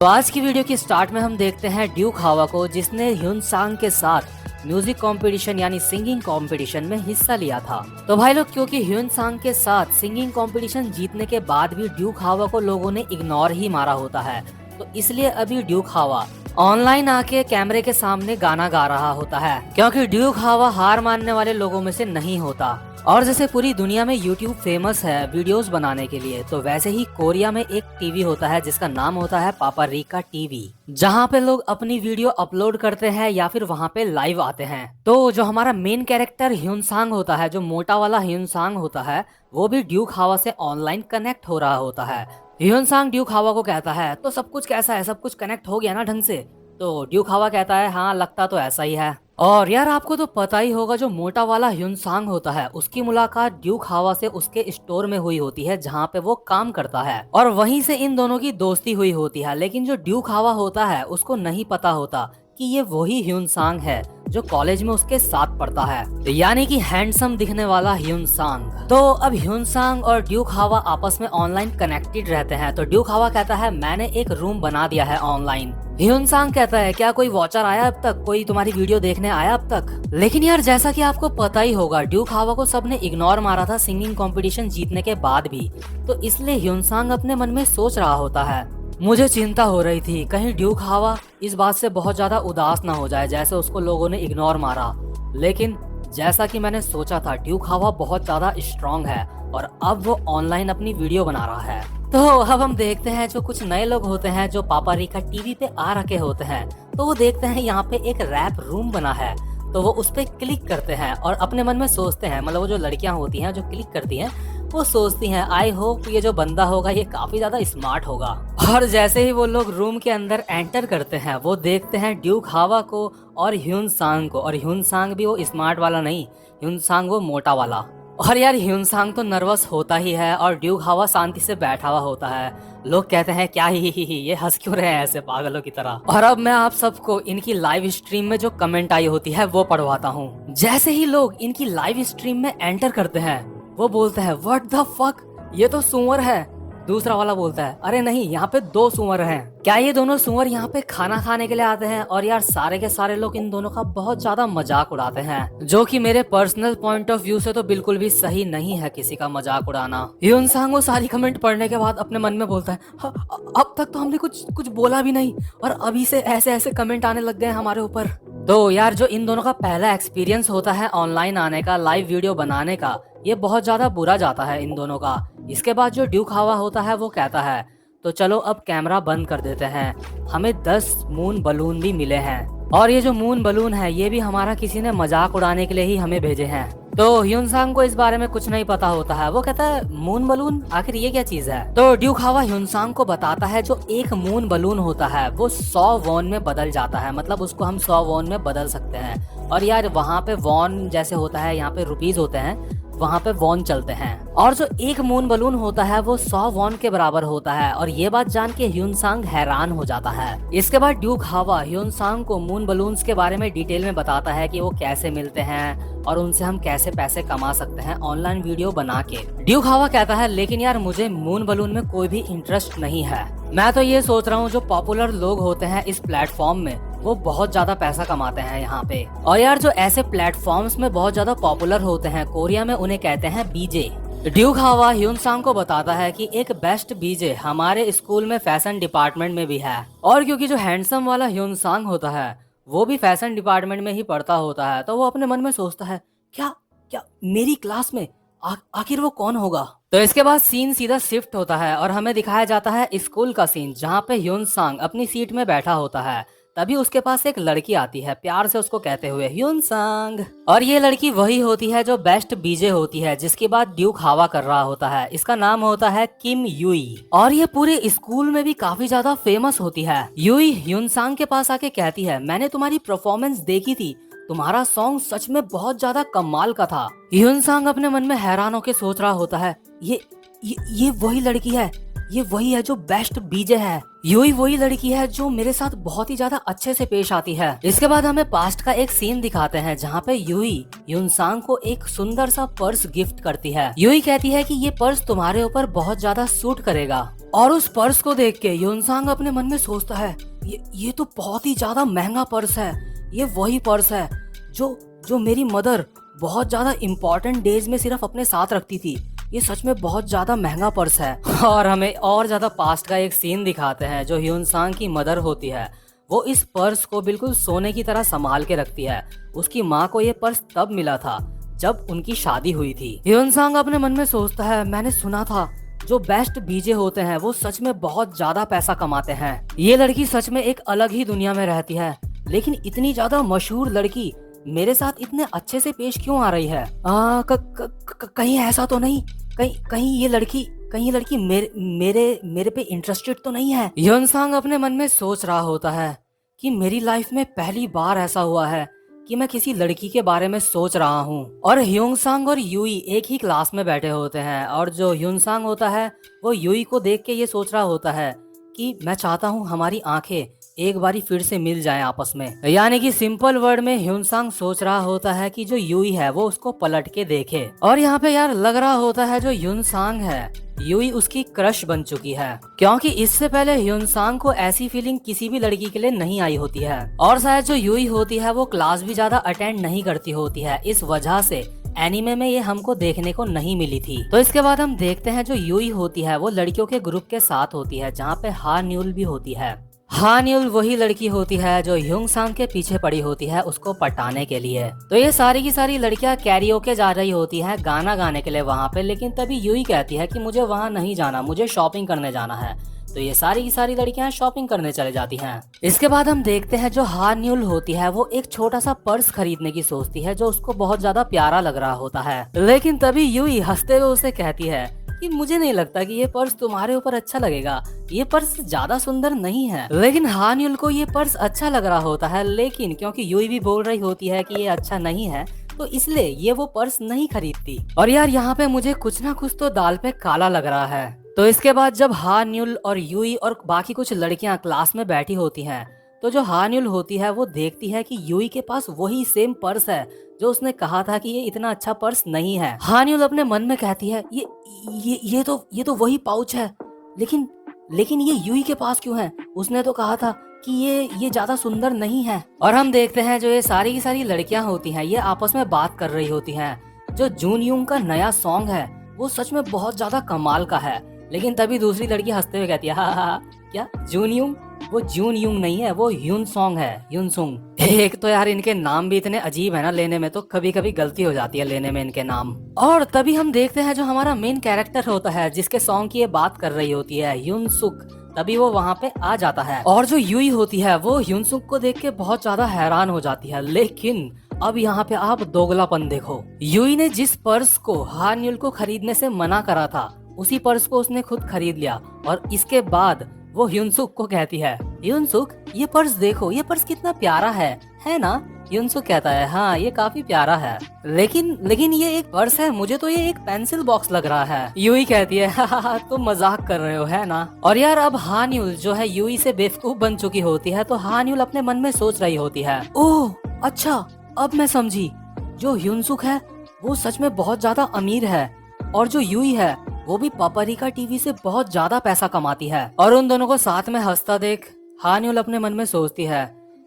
तो आज की वीडियो की स्टार्ट में हम देखते हैं ड्यूक हावा को, जिसने ह्यून सांग के साथ म्यूजिक कंपटीशन यानी सिंगिंग कंपटीशन में हिस्सा लिया था। तो भाई लोग, क्योंकि ह्यून सांग के साथ सिंगिंग कंपटीशन जीतने के बाद भी ड्यूक हावा को लोगों ने इग्नोर ही मारा होता है, तो इसलिए अभी ड्यूक हावा ऑनलाइन आके कैमरे के सामने गाना गा रहा होता है, क्योंकि ड्यूक हावा हार मानने वाले लोगों में से नहीं होता। और जैसे पूरी दुनिया में YouTube फेमस है वीडियोस बनाने के लिए, तो वैसे ही कोरिया में एक टीवी होता है जिसका नाम होता है पापरिका टीवी, जहाँ पे लोग अपनी वीडियो अपलोड करते हैं या फिर वहाँ पे लाइव आते हैं। तो जो हमारा मेन कैरेक्टर ह्यून सांग होता है, जो मोटा वाला ह्यून सांग होता है, वो भी ड्यूक हावा से ऑनलाइन कनेक्ट हो रहा होता है। ह्यून सांग ड्यूक हावा को कहता है, तो सब कुछ कैसा है, सब कुछ कनेक्ट हो गया ना ढंग से? तो ड्यूक हावा कहता है, हाँ लगता तो ऐसा ही है। और यार आपको तो पता ही होगा, जो मोटा वाला ह्यून सांग होता है उसकी मुलाकात ड्यूक हावा से उसके स्टोर में हुई होती है जहाँ पे वो काम करता है, और वहीं से इन दोनों की दोस्ती हुई होती है। लेकिन जो ड्यूक हावा होता है उसको नहीं पता होता कि ये वही ह्यून सांग है जो कॉलेज में उसके साथ पढ़ता है, यानी कि हैंडसम दिखने वाला ह्यून सांग। तो अब ह्यून सांग और ड्यूक हावा आपस में ऑनलाइन कनेक्टेड रहते हैं। तो ड्यूक हावा कहता है, मैंने एक रूम बना दिया है ऑनलाइन। ह्यून सांग कहता है, क्या कोई वॉचर आया अब तक, कोई तुम्हारी वीडियो देखने आया अब तक? लेकिन यार जैसा कि आपको पता ही होगा, ड्यूक हावा को सबने इग्नोर मारा था सिंगिंग कंपटीशन जीतने के बाद भी, तो इसलिए ह्यून सांग अपने मन में सोच रहा होता है, मुझे चिंता हो रही थी कहीं ड्यूक हावा इस बात से बहुत ज्यादा उदास ना हो जाए जैसे उसको लोगों ने इग्नोर मारा। लेकिन जैसा कि मैंने सोचा था, ड्यूक हावा बहुत ज्यादा स्ट्रांग है और अब वो ऑनलाइन अपनी वीडियो बना रहा है। तो अब हम देखते हैं, जो कुछ नए लोग होते हैं जो पापरिका टीवी पे आ रखे होते हैं, तो वो देखते हैं यहाँ पे एक रैप रूम बना है, तो वो उस पे क्लिक करते हैं और अपने मन में सोचते हैं, मतलब वो जो लड़कियां होती हैं जो क्लिक करती हैं, वो सोचती हैं, आई होप ये जो बंदा होगा ये काफी ज्यादा स्मार्ट होगा। और जैसे ही वो लोग रूम के अंदर एंटर करते हैं, वो देखते हैं ड्यूक हावा को और ह्यून सांग को, और ह्यून सांग भी वो स्मार्ट वाला नहीं, ह्यून सांग वो मोटा वाला। और यार ह्यून सांग तो नर्वस होता ही है और ड्यूक हावा शांति से बैठा हुआ होता है। लोग कहते हैं, क्या ही ये हंस क्यों रहे हैं ऐसे पागलों की तरह। और अब मैं आप सबको इनकी लाइव स्ट्रीम में जो कमेंट आई होती है वो पढ़वाता हूँ। जैसे ही लोग इनकी लाइव स्ट्रीम में एंटर करते हैं, वो बोलते हैं, व्हाट द फक, ये तो सुअर है। दूसरा वाला बोलता है, अरे नहीं, यहाँ पे 2 सुअर हैं। क्या ये दोनों सुअर यहाँ पे खाना खाने के लिए आते हैं? और यार सारे के सारे लोग इन दोनों का बहुत ज्यादा मजाक उड़ाते हैं, जो कि मेरे पर्सनल पॉइंट ऑफ व्यू से तो बिल्कुल भी सही नहीं है किसी का मजाक उड़ाना। ह्यून सांग वो सारी कमेंट पढ़ने के बाद अपने मन में बोलता है, अब तक तो हमने कुछ बोला भी नहीं और अभी से ऐसे ऐसे कमेंट आने लग गए हमारे ऊपर। तो यार जो इन दोनों का पहला एक्सपीरियंस होता है ऑनलाइन आने का, लाइव वीडियो बनाने का, ये बहुत ज्यादा बुरा जाता है इन दोनों का। इसके बाद जो ड्यूक हावा होता है वो कहता है, तो चलो अब कैमरा बंद कर देते हैं, हमें 10 मून बलून भी मिले हैं, और ये जो मून बलून है ये भी हमारा किसी ने मजाक उड़ाने के लिए ही हमें भेजे हैं। तो ह्यून सांग को इस बारे में कुछ नहीं पता होता है, वो कहता है, मून बलून, आखिर ये क्या चीज है? तो ड्यूक हावा ह्यून सांग को बताता है, जो एक मून बलून होता है वो 100 वॉन में बदल जाता है, मतलब उसको हम 100 वॉन में बदल सकते हैं। और यार वहाँ पे वॉन जैसे होता है, यहाँ पे रुपीज होते हैं, वहाँ पे वॉन चलते हैं। और जो एक मून बलून होता है वो 100 वॉन के बराबर होता है, और ये बात जान के ह्यून सांग हैरान हो जाता है। इसके बाद ड्यूक हावा ह्यून सांग को मून बलून्स के बारे में डिटेल में बताता है कि वो कैसे मिलते हैं और उनसे हम कैसे पैसे कमा सकते हैं ऑनलाइन वीडियो बना के। ड्यूक हावा कहता है, लेकिन यार मुझे मून बलून में कोई भी इंटरेस्ट नहीं है, मैं तो ये सोच रहा हूँ जो पॉपुलर लोग होते हैं इस प्लेटफॉर्म में वो बहुत ज्यादा पैसा कमाते हैं यहाँ पे। और यार जो ऐसे प्लेटफॉर्म्स में बहुत ज्यादा पॉपुलर होते हैं कोरिया में, उन्हें कहते हैं बीजे। ड्यूक हावा ह्यून सांग को बताता है कि एक बेस्ट बीजे हमारे स्कूल में फैशन डिपार्टमेंट में भी है, और क्योंकि जो हैंडसम वाला ह्यून सांग होता है वो भी फैशन डिपार्टमेंट में ही पढ़ता होता है, तो वो अपने मन में सोचता है, क्या क्या मेरी क्लास में आखिर वो कौन होगा? तो इसके बाद सीन सीधा शिफ्ट होता है और हमें दिखाया जाता है स्कूल का सीन, जहाँ पे ह्यून सांग अपनी सीट में बैठा होता है। तभी उसके पास एक लड़की आती है, प्यार से उसको कहते हुए, ह्यून सांग। और ये लड़की वही होती है जो बेस्ट बीजे होती है, जिसकी बात ड्यूक हावा कर रहा होता है। इसका नाम होता है किम युई, और ये पूरे स्कूल में भी काफी ज्यादा फेमस होती है। युई ह्यून सांग के पास आके कहती है, मैंने तुम्हारी परफॉर्मेंस देखी थी, तुम्हारा सॉन्ग सच में बहुत ज्यादा कमाल का था। ह्यून सांग अपने मन में हैरान होकर सोच रहा होता है, ये वही लड़की है, ये वही है जो बेस्ट बीजे है, यूई वही लड़की है जो मेरे साथ बहुत ही ज्यादा अच्छे से पेश आती है। इसके बाद हमें पास्ट का एक सीन दिखाते हैं जहाँ पे यूई ह्यूनसांग को एक सुंदर सा पर्स गिफ्ट करती है। यूई कहती है कि ये पर्स तुम्हारे ऊपर बहुत ज्यादा सूट करेगा, और उस पर्स को देख के ह्यूनसांग अपने मन में सोचता है ये तो बहुत ही ज्यादा महंगा पर्स है, ये वही पर्स है जो मेरी मदर बहुत ज्यादा इम्पोर्टेंट डेज में सिर्फ अपने साथ रखती थी, ये सच में बहुत ज्यादा महंगा पर्स है। और हमें और ज्यादा पास्ट का एक सीन दिखाते हैं जो ह्यूनसांग की मदर होती है, वो इस पर्स को बिल्कुल सोने की तरह संभाल के रखती है। उसकी माँ को ये पर्स तब मिला था जब उनकी शादी हुई थी। ह्यूनसांग अपने मन में सोचता है मैंने सुना था जो बेस्ट बीजे होते हैं वो सच में बहुत ज्यादा पैसा कमाते हैं। ये लड़की सच में एक अलग ही दुनिया में रहती है, लेकिन इतनी ज्यादा मशहूर लड़की मेरे साथ इतने अच्छे से पेश क्यों आ रही है? कहीं ऐसा तो नहीं, कहीं ये लड़की मेरे पे इंटरेस्टेड तो नहीं है? ह्यूनसांग अपने मन में सोच रहा होता है कि मेरी लाइफ में पहली बार ऐसा हुआ है कि मैं किसी लड़की के बारे में सोच रहा हूँ। और ह्यूनसांग और यूई एक ही क्लास में बैठे होते हैं, और जो ह्यूनसांग होता है वो यूई को देख के ये सोच रहा होता है कि मैं चाहता हूँ हमारी आंखें एक बारी फिर से मिल जाएं आपस में। यानी कि सिंपल वर्ड में ह्यूनसांग सोच रहा होता है कि जो यूई है वो उसको पलट के देखे। और यहाँ पे यार लग रहा होता है जो ह्यूनसांग है यूई उसकी क्रश बन चुकी है, क्योंकि इससे पहले ह्यूनसांग को ऐसी फीलिंग किसी भी लड़की के लिए नहीं आई होती है। और शायद जो यूई होती है वो क्लास भी ज्यादा अटेंड नहीं करती होती है, इस वजह से एनीमे में ये हमको देखने को नहीं मिली थी। तो इसके बाद हम देखते हैं जो यूई होती है वो लड़कियों के ग्रुप के साथ होती है जहाँ पे हा न्यूल भी होती है। हा न्यूल वही लड़की होती है जो ह्यूनसांग के पीछे पड़ी होती है उसको पटाने के लिए। तो ये सारी की सारी लड़कियां कैरियोके जा रही होती है गाना गाने के लिए वहाँ पे, लेकिन तभी यूई कहती है कि मुझे वहाँ नहीं जाना, मुझे शॉपिंग करने जाना है। तो ये सारी की सारी लड़कियां शॉपिंग करने चले जाती हैं। इसके बाद हम देखते हैं जो हा न्यूल होती है वो एक छोटा सा पर्स खरीदने की सोचती है जो उसको बहुत ज्यादा प्यारा लग रहा होता है, लेकिन तभी यूई हंसते हुए उसे कहती है कि मुझे नहीं लगता कि ये पर्स तुम्हारे ऊपर अच्छा लगेगा, ये पर्स ज्यादा सुंदर नहीं है। लेकिन हा न्यूल को ये पर्स अच्छा लग रहा होता है, लेकिन क्योंकि यूई भी बोल रही होती है कि ये अच्छा नहीं है तो इसलिए ये वो पर्स नहीं खरीदती। और यार यहाँ पे मुझे कुछ ना कुछ तो दाल पे काला लग रहा है। तो इसके बाद जब हा न्यूल और यूई और बाकी कुछ लड़कियां क्लास में बैठी होती हैं, तो जो हा न्यूल होती है वो देखती है कि यूई के पास वही सेम पर्स है जो उसने कहा था कि ये इतना अच्छा पर्स नहीं है। हा न्यूल अपने मन में कहती है ये तो वही पाउच है, लेकिन ये यूई के पास क्यों है? उसने तो कहा था कि ये ज्यादा सुंदर नहीं है। और हम देखते हैं जो ये सारी की सारी लड़कियां होती हैं ये आपस में बात कर रही होती हैं। जो जून यूंग का नया सॉन्ग है वो सच में बहुत ज्यादा कमाल का है, लेकिन तभी दूसरी लड़की हंसते हुए कहती है हा क्या जून यूंग? वो जून यूंग नहीं है, वो ह्यून सॉन्ग है, ह्यून सुंग। एक तो यार इनके नाम भी इतने अजीब है ना लेने में, तो कभी कभी गलती हो जाती है लेने में इनके नाम। और तभी हम देखते हैं जो हमारा मेन कैरेक्टर होता है जिसके सॉन्ग की ये बात कर रही होती है, ह्यून सुक, तभी वो वहाँ पे आ जाता है। और जो यूई होती है वो ह्यून सुक को देख के बहुत ज्यादा हैरान हो जाती है, लेकिन अब यहाँ पे आप दोगलापन देखो। यूई ने जिस पर्स को हा न्यूल को खरीदने से मना करा था उसी पर्स को उसने खुद खरीद लिया, और इसके बाद वो ह्यूनसुक को कहती है ह्यूनसुक ये पर्स देखो, ये पर्स कितना प्यारा है ना? ह्यूनसुक कहता है हाँ ये काफी प्यारा है, लेकिन ये एक पर्स है, मुझे तो ये एक पेंसिल बॉक्स लग रहा है। यूई कहती है हा तुम मजाक कर रहे हो है ना? और यार अब हा न्यूल जो है यूई से बेवकूफ बन चुकी होती है, तो हा न्यूल अपने मन में सोच रही होती है ओह अच्छा अब मैं समझी, जो ह्यूनसुक है वो सच में बहुत ज्यादा अमीर है, और जो यूई है वो भी पापरिका टीवी से बहुत ज्यादा पैसा कमाती है। और उन दोनों को साथ में हंसता देख हा न्यूल अपने मन में सोचती है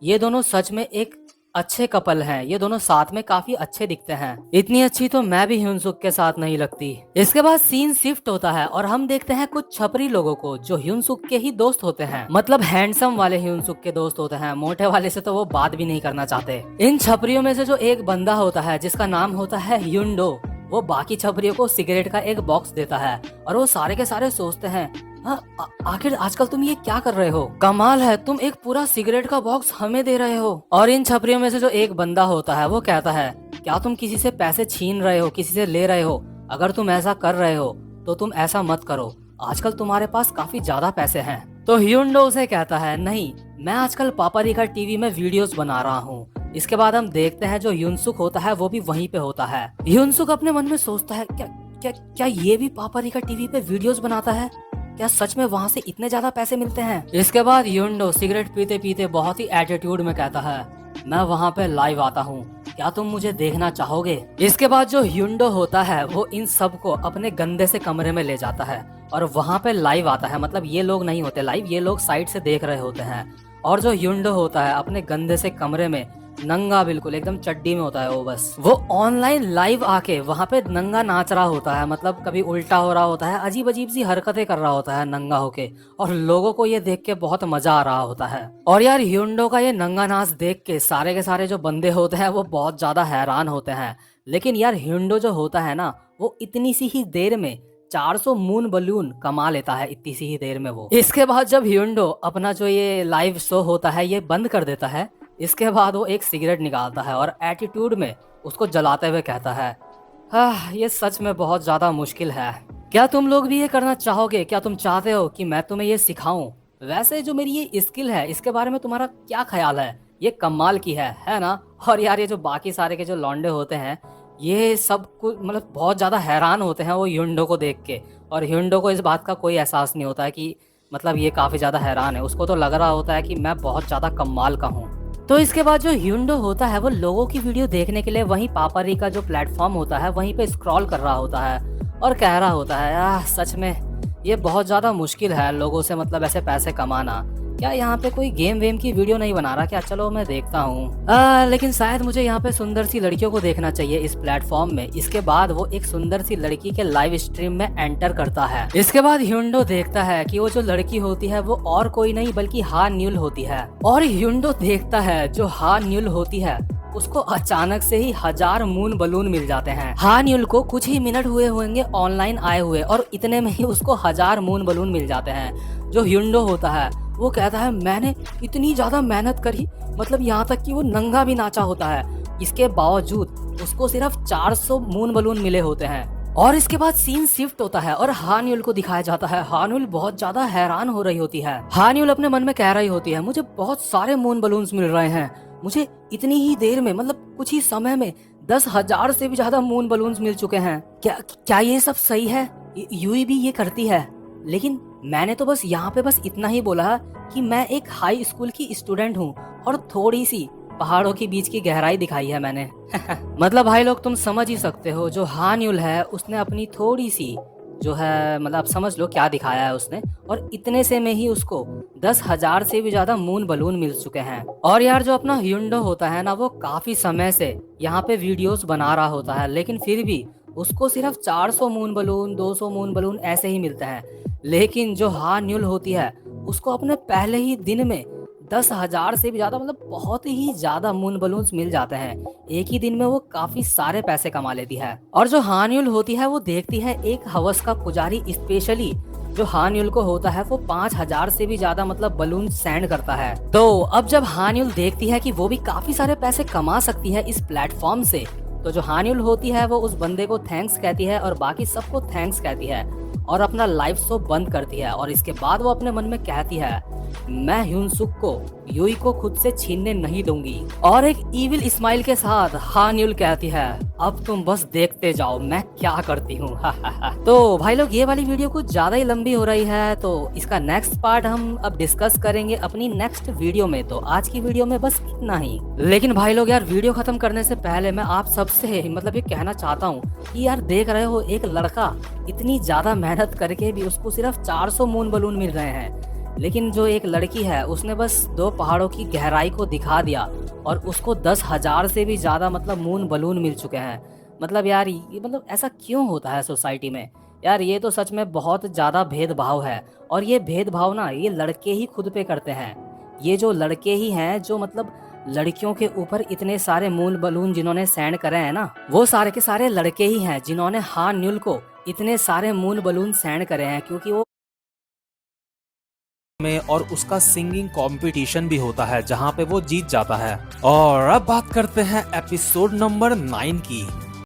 ये दोनों सच में एक अच्छे कपल हैं, ये दोनों साथ में काफी अच्छे दिखते हैं, इतनी अच्छी तो मैं भी ह्यूनसुक के साथ नहीं लगती। इसके बाद सीन शिफ्ट होता है और हम देखते हैं कुछ छपरी लोगों को जो ह्यूनसुक के ही दोस्त होते हैं, मतलब हैंडसम वाले ह्यूनसुक के दोस्त होते हैं, मोटे वाले से तो वो बात भी नहीं करना चाहते। इन छपरियों में से जो एक बंदा होता है जिसका नाम होता है ह्यूंडो, वो बाकी छपरियों को सिगरेट का एक बॉक्स देता है, और वो सारे के सारे सोचते हैं आखिर आजकल तुम ये क्या कर रहे हो, कमाल है तुम एक पूरा सिगरेट का बॉक्स हमें दे रहे हो। और इन छपरियों में से जो एक बंदा होता है वो कहता है क्या तुम किसी से पैसे छीन रहे हो, किसी से ले रहे हो? अगर तुम ऐसा कर रहे हो तो तुम ऐसा मत करो, आजकल तुम्हारे पास काफी ज्यादा पैसे हैं। तो ह्यूंडो उसे कहता है नहीं मैं आजकल पापरिका टीवी में वीडियोस बना रहा हूँ। इसके बाद हम देखते हैं जो ह्यूनसुक होता है वो भी वहीं पे होता है। ह्यूनसुक अपने मन में सोचता है क्या ये भी पापरिका टीवी पे वीडियोस बनाता है? क्या सच में वहाँ से इतने ज्यादा पैसे मिलते हैं? इसके बाद ह्युंडो सिगरेट पीते पीते बहुत ही एटीट्यूड में कहता है, मैं वहाँ पे लाइव आता हूँ, क्या तुम मुझे देखना चाहोगे? इसके बाद जो ह्युंडो होता है वो इन सब को अपने गंदे से कमरे में ले जाता है और वहाँ पे लाइव आता है। मतलब ये लोग नहीं होते लाइव, ये लोग साइड से देख रहे होते हैं। और जो ह्युंडो होता है अपने गंदे से कमरे में नंगा, बिल्कुल एकदम चड्डी में होता है वो, बस वो ऑनलाइन लाइव आके वहाँ पे नंगा नाच रहा होता है। मतलब कभी उल्टा हो रहा होता है, अजीब अजीब सी हरकतें कर रहा होता है नंगा होके, और लोगों को ये देख के बहुत मजा आ रहा होता है। और यार ह्युंडो का ये नंगा नाच देख के सारे के सारे जो बंदे होते हैं वो बहुत ज्यादा हैरान होते हैं। लेकिन यार ह्युंडो जो होता है ना, वो इतनी सी ही देर में 400 मून बलून कमा लेता है, इतनी सी ही देर में वो। इसके बाद जब ह्युंडो अपना जो ये लाइव शो होता है ये बंद कर देता है, इसके बाद वो एक सिगरेट निकालता है और एटीट्यूड में उसको जलाते हुए कहता है, ये सच में बहुत ज्यादा मुश्किल है। क्या तुम लोग भी ये करना चाहोगे? क्या तुम चाहते हो कि मैं तुम्हें ये सिखाऊं? वैसे जो मेरी ये स्किल है इसके बारे में तुम्हारा क्या ख्याल है? ये कमाल की है ना? और यार ये जो बाकी सारे के जो लौंडे होते हैं ये सब कुछ मतलब बहुत ज्यादा हैरान होते हैं वो ह्युंडो को देख के। और ह्युंडो को इस बात का कोई एहसास नहीं होता है कि मतलब ये काफी ज्यादा हैरान है। उसको तो लग रहा होता है कि मैं बहुत ज्यादा कमाल का हूँ। तो इसके बाद जो ह्युंडो होता है वो लोगों की वीडियो देखने के लिए वहीं पापरी का जो प्लेटफॉर्म होता है वहीं पे स्क्रॉल कर रहा होता है और कह रहा होता है, सच में ये बहुत ज्यादा मुश्किल है लोगों से मतलब ऐसे पैसे कमाना। क्या यहाँ पे कोई गेम वेम की वीडियो नहीं बना रहा क्या? चलो मैं देखता हूँ। लेकिन शायद मुझे यहाँ पे सुंदर सी लड़कियों को देखना चाहिए इस प्लेटफॉर्म में। इसके बाद वो एक सुंदर सी लड़की के लाइव स्ट्रीम में एंटर करता है। इसके बाद ह्युंडो देखता है कि वो जो लड़की होती है वो और कोई नहीं बल्कि हा न्यूल होती है। और ह्युंडो देखता है जो हा न्यूल होती है उसको अचानक से ही 1000 मून बलून मिल जाते हैं। हा न्यूल को कुछ ही मिनट हुए होंगे ऑनलाइन आए हुए और इतने में ही उसको 1000 मून बलून मिल जाते हैं। जो ह्युंडो होता है वो कहता है, मैंने इतनी ज्यादा मेहनत करी, मतलब यहाँ तक कि वो नंगा भी नाचा होता है, इसके बावजूद उसको सिर्फ 400 मून बलून मिले होते हैं। और इसके बाद सीन शिफ्ट होता है और हान्युल को दिखाया जाता है। हान्युल बहुत ज्यादा हैरान हो रही होती है। हान्युल अपने मन में कह रही होती है, मुझे बहुत सारे मून बलून्स मिल रहे हैं, मुझे इतनी ही देर में मतलब कुछ ही समय में 10,000 से भी ज्यादा मून बलून्स मिल चुके हैं। क्या ये सब सही है? यूई भी ये करती है? लेकिन मैंने तो बस यहाँ पे बस इतना ही बोला कि मैं एक हाई स्कूल की स्टूडेंट हूँ और थोड़ी सी पहाड़ों के बीच की गहराई दिखाई है मैंने। मतलब भाई लोग तुम समझ ही सकते हो, जो हान्युल है उसने अपनी थोड़ी सी जो है मतलब समझ लो क्या दिखाया है उसने, और इतने से में ही उसको 10,000 से भी ज्यादा मून बलून मिल चुके हैं। और यार जो अपना ह्युंडो होता है ना, वो काफी समय से यहाँ पे वीडियोस बना रहा होता है, लेकिन फिर भी उसको सिर्फ 400 मून बलून 200 मून बलून ऐसे ही मिलते हैं। लेकिन जो हान्युल होती है उसको अपने पहले ही दिन में 10,000 से भी ज्यादा मतलब बहुत ही ज्यादा मून बलून्स मिल जाते हैं। एक ही दिन में वो काफी सारे पैसे कमा लेती है। और जो हान्युल होती है वो देखती है एक हवस का पुजारी स्पेशली जो हान्युल को होता है वो 5,000 से भी ज्यादा मतलब बलून सेंड करता है। तो अब जब हान्युल देखती है कि वो भी काफी सारे पैसे कमा सकती है इस प्लेटफॉर्म से, तो जो हान्युल होती है वो उस बंदे को थैंक्स कहती है और बाकी सबको थैंक्स कहती है और अपना लाइव शो बंद करती है। और इसके बाद वो अपने मन में कहती है, मैं ह्युनसुक को यूई को खुद से छीनने नहीं दूंगी। और एक इविल स्माइल के साथ हान्युल कहती है, अब तुम बस देखते जाओ मैं क्या करती हूँ। तो भाई लोग ये वाली वीडियो कुछ ज्यादा ही लंबी हो रही है, तो इसका नेक्स्ट पार्ट हम अब डिस्कस करेंगे अपनी नेक्स्ट वीडियो में। तो आज की वीडियो में बस इतना ही। लेकिन भाई लोग यार वीडियो खत्म करने से पहले मैं आप सबसे मतलब ये कहना चाहता हूँ कि यार देख रहे हो एक लड़का इतनी ज्यादा मेहनत करके भी उसको सिर्फ 400 मून बलून मिल रहे हैं, लेकिन जो एक लड़की है उसने बस 2 पहाड़ों की गहराई को दिखा दिया और उसको 10,000 से भी ज्यादा मतलब मून बलून मिल चुके हैं। मतलब यार ये मतलब ऐसा क्यों होता है सोसाइटी में? यार ये तो सच में बहुत ज्यादा भेदभाव है। और ये भेदभाव ना ये लड़के ही खुद पे करते हैं। ये जो लड़के ही हैं जो मतलब लड़कियों के ऊपर इतने सारे मून बलून जिन्होंने सेंड करे हैं ना, वो सारे के सारे लड़के ही हैं जिन्होंने हान्युल को इतने सारे मून बलून सेंड करे हैं, क्योंकि वो में और उसका सिंगिंग कंपटीशन भी होता है जहां पे वो जीत जाता है। और अब बात करते हैं एपिसोड नंबर 9 की।